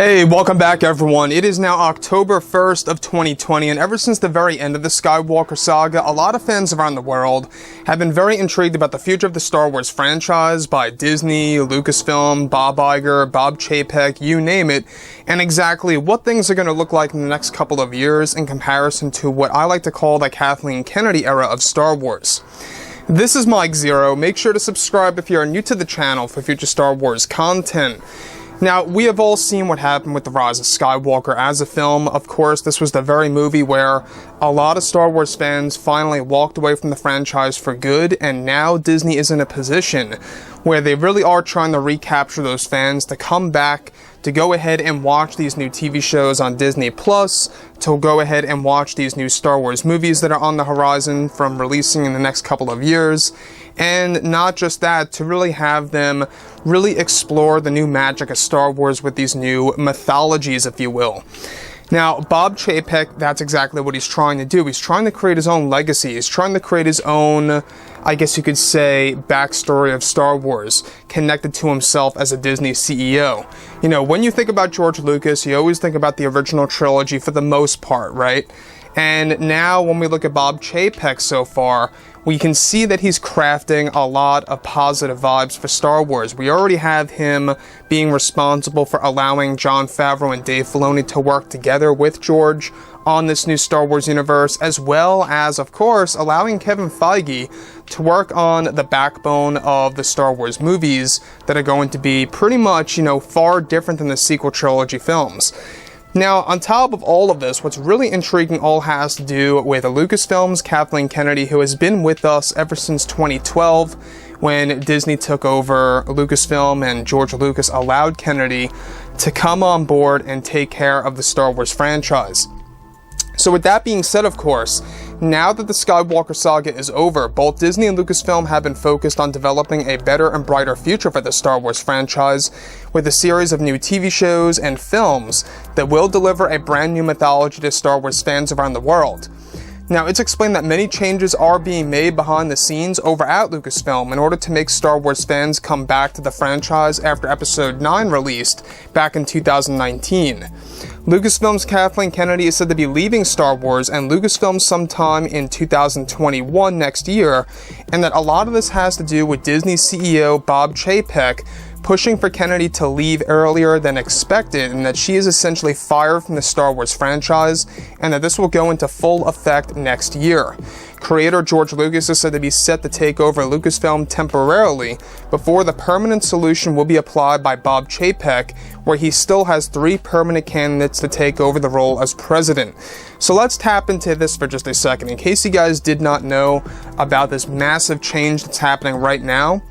Hey, welcome back everyone. It is now October 1st of 2020, and ever since the very end of the Skywalker saga, a lot of fans around the world have been very intrigued about the future of the Star Wars franchise by Disney, Lucasfilm, Bob Iger, Bob Chapek, you name it, and exactly what things are going to look like in the next couple of years in comparison to what I like to call the Kathleen Kennedy era of Star Wars. This is Mike Zero. Make sure to subscribe if you are new to the channel for future Star Wars content. Now, we have all seen what happened with The Rise of Skywalker as a film. Of course, this was the very movie where a lot of Star Wars fans finally walked away from the franchise for good, and now Disney is in a position where they really are trying to recapture those fans to come back, to go ahead and watch these new TV shows on Disney+, to go ahead and watch these new Star Wars movies that are on the horizon from releasing in the next couple of years. And not just that, to really have them really explore the new magic of Star Wars with these new mythologies, if you will. Now, Bob Chapek, that's exactly what he's trying to do. He's trying to create his own legacy. He's trying to create his own, I guess you could say, backstory of Star Wars, connected to himself as a Disney CEO. You know, when you think about George Lucas, you always think about the original trilogy for the most part, right? And now, when we look at Bob Chapek so far, we can see that he's crafting a lot of positive vibes for Star Wars. We already have him being responsible for allowing Jon Favreau and Dave Filoni to work together with George on this new Star Wars universe, as well as, of course, allowing Kevin Feige to work on the backbone of the Star Wars movies that are going to be pretty much, far different than the sequel trilogy films. Now, on top of all of this, what's really intriguing all has to do with Lucasfilm's Kathleen Kennedy, who has been with us ever since 2012, when Disney took over Lucasfilm and George Lucas allowed Kennedy to come on board and take care of the Star Wars franchise. So with that being said, of course, now that the Skywalker saga is over, both Disney and Lucasfilm have been focused on developing a better and brighter future for the Star Wars franchise with a series of new TV shows and films that will deliver a brand new mythology to Star Wars fans around the world. Now, it's explained that many changes are being made behind the scenes over at Lucasfilm in order to make Star Wars fans come back to the franchise after Episode 9 released back in 2019. Lucasfilm's Kathleen Kennedy is said to be leaving Star Wars and Lucasfilm sometime in 2021 next year, and that a lot of this has to do with Disney CEO Bob Chapek pushing for Kennedy to leave earlier than expected, and that she is essentially fired from the Star Wars franchise, and that this will go into full effect next year. Creator George Lucas is said to be set to take over Lucasfilm temporarily before the permanent solution will be applied by Bob Chapek, where he still has 3 permanent candidates to take over the role as president. So let's tap into this for just a second. In case you guys did not know about this massive change that's happening right now,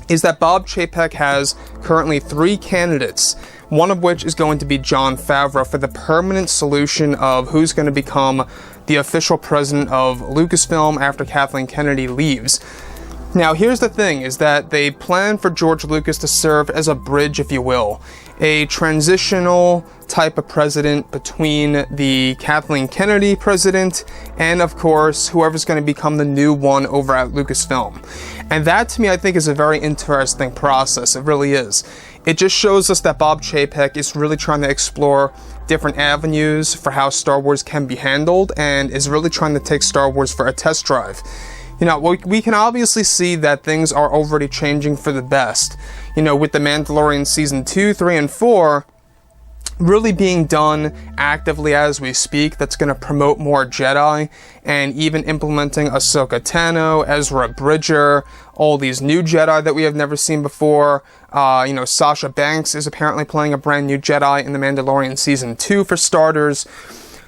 is that Bob Chapek has currently 3 candidates, one of which is going to be Jon Favreau for the permanent solution of who's going to become the official president of Lucasfilm after Kathleen Kennedy leaves. Now, here's the thing, is that they plan for George Lucas to serve as a bridge, if you will, a transitional type of president between the Kathleen Kennedy president and, of course, whoever's going to become the new one over at Lucasfilm. And that, to me, I think is a very interesting process. It really is. It just shows us that Bob Chapek is really trying to explore different avenues for how Star Wars can be handled and is really trying to take Star Wars for a test drive. We can obviously see that things are already changing for the best. With The Mandalorian Season 2, 3, and 4 really being done actively as we speak, that's going to promote more Jedi, and even implementing Ahsoka Tano, Ezra Bridger, all these new Jedi that we have never seen before. Sasha Banks is apparently playing a brand new Jedi in The Mandalorian Season 2 for starters.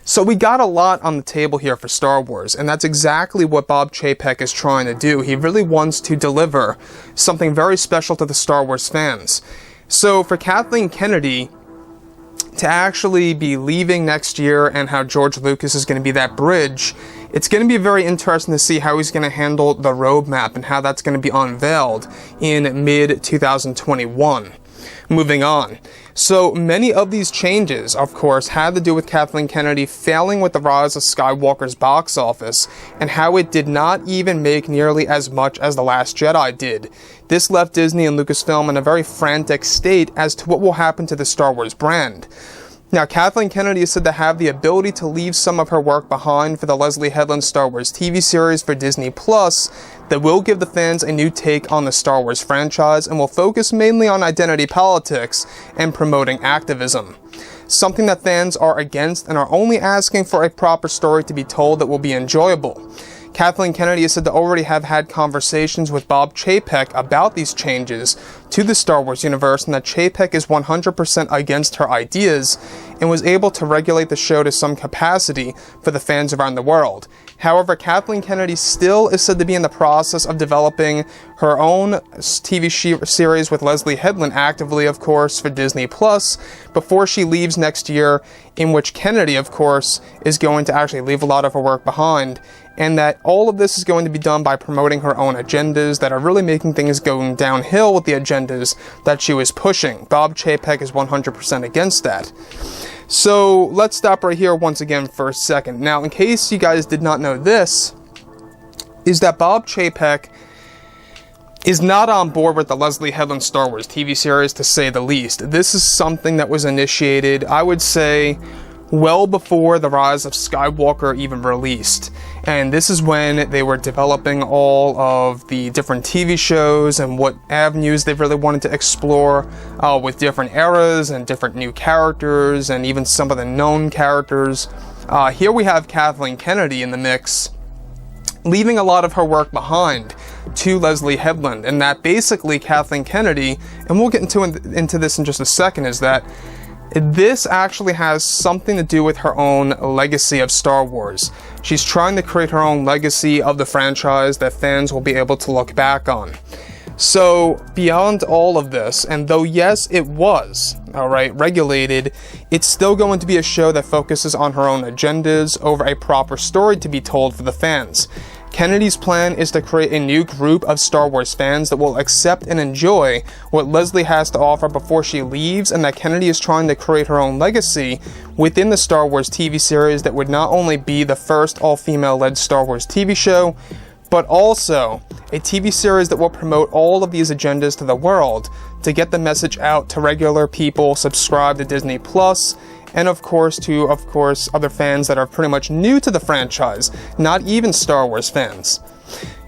So we got a lot on the table here for Star Wars, and that's exactly what Bob Chapek is trying to do. He really wants to deliver something very special to the Star Wars fans. So for Kathleen Kennedy to actually be leaving next year and how George Lucas is going to be that bridge, it's going to be very interesting to see how he's going to handle the roadmap and how that's going to be unveiled in mid-2021. Moving on. So many of these changes, of course, had to do with Kathleen Kennedy failing with The Rise of Skywalker's box office, and how it did not even make nearly as much as The Last Jedi did. This left Disney and Lucasfilm in a very frantic state as to what will happen to the Star Wars brand. Now, Kathleen Kennedy is said to have the ability to leave some of her work behind for the Leslie Headland Star Wars TV series for Disney Plus that will give the fans a new take on the Star Wars franchise and will focus mainly on identity politics and promoting activism. Something that fans are against and are only asking for a proper story to be told that will be enjoyable. Kathleen Kennedy is said to already have had conversations with Bob Chaypek about these changes to the Star Wars universe, and that Chaypek is 100% against her ideas and was able to regulate the show to some capacity for the fans around the world. However, Kathleen Kennedy still is said to be in the process of developing her own TV series with Leslie Headland actively, of course, for Disney Plus, before she leaves next year, in which Kennedy, of course, is going to actually leave a lot of her work behind, and that all of this is going to be done by promoting her own agendas that are really making things going downhill with the agendas that she was pushing. Bob Chapek is 100% against that. So let's stop right here once again for a second. Now, in case you guys did not know this, is that Bob Chapek is not on board with the Leslie Headland Star Wars TV series, to say the least. This is something that was initiated, I would say, well before The Rise of Skywalker even released. And this is when they were developing all of the different TV shows and what avenues they really wanted to explore with different eras and different new characters and even some of the known characters. Here we have Kathleen Kennedy in the mix, leaving a lot of her work behind to Leslie Headland. And that basically Kathleen Kennedy, and we'll get into this in just a second, is that this actually has something to do with her own legacy of Star Wars. She's trying to create her own legacy of the franchise that fans will be able to look back on. So, beyond all of this, and though yes, it was, regulated, it's still going to be a show that focuses on her own agendas over a proper story to be told for the fans. Kennedy's plan is to create a new group of Star Wars fans that will accept and enjoy what Leslie has to offer before she leaves, and that Kennedy is trying to create her own legacy within the Star Wars TV series that would not only be the first all-female-led Star Wars TV show, but also a TV series that will promote all of these agendas to the world to get the message out to regular people subscribed to Disney Plus, and of course other fans that are pretty much new to the franchise, not even Star Wars fans.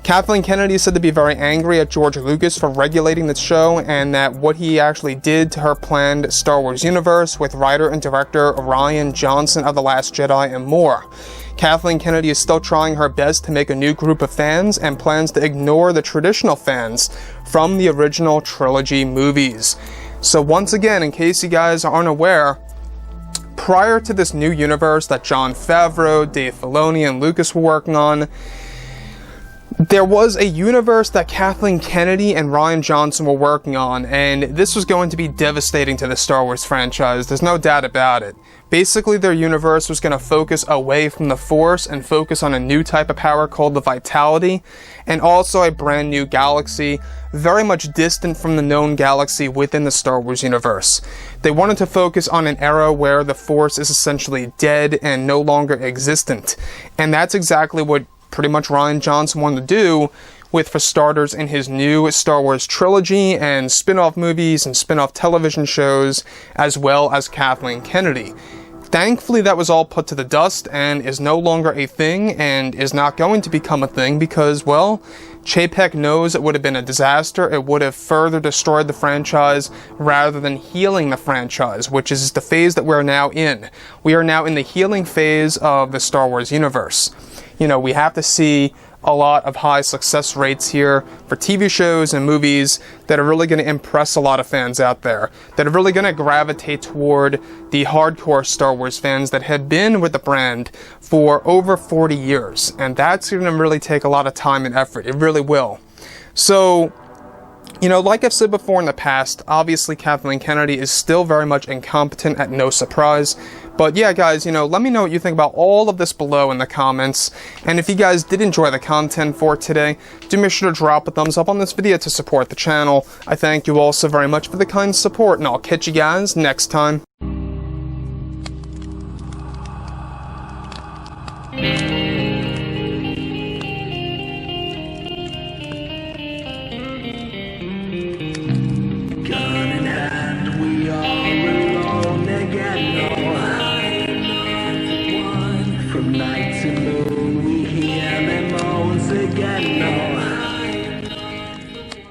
Kathleen Kennedy is said to be very angry at George Lucas for regulating the show, and that what he actually did to her planned Star Wars universe with writer and director Rian Johnson of The Last Jedi and more. Kathleen Kennedy is still trying her best to make a new group of fans and plans to ignore the traditional fans from the original trilogy movies. So once again, in case you guys aren't aware, prior to this new universe that Jon Favreau, Dave Filoni, and Lucas were working on, there was a universe that Kathleen Kennedy and Rian Johnson were working on, and this was going to be devastating to the Star Wars franchise, there's no doubt about it. Basically, their universe was going to focus away from the Force and focus on a new type of power called the Vitality, and also a brand new galaxy, very much distant from the known galaxy within the Star Wars universe. They wanted to focus on an era where the Force is essentially dead and no longer existent, and that's exactly what pretty much Rian Johnson wanted to do with, for starters, in his new Star Wars trilogy and spin-off movies and spin-off television shows, as well as Kathleen Kennedy. Thankfully, that was all put to the dust and is no longer a thing and is not going to become a thing because, well, Chapek knows it would have been a disaster. It would have further destroyed the franchise rather than healing the franchise, which is the phase that we're now in. We are now in the healing phase of the Star Wars universe. You know, we have to see a lot of high success rates here for TV shows and movies that are really going to impress a lot of fans out there, that are really going to gravitate toward the hardcore Star Wars fans that have been with the brand for over 40 years. And that's going to really take a lot of time and effort. It really will. So, you know, like I've said before in the past, obviously Kathleen Kennedy is still very much incompetent, at no surprise, But yeah, guys, let me know what you think about all of this below in the comments. And if you guys did enjoy the content for today, do make sure to drop a thumbs up on this video to support the channel. I thank you all so very much for the kind support, and I'll catch you guys next time.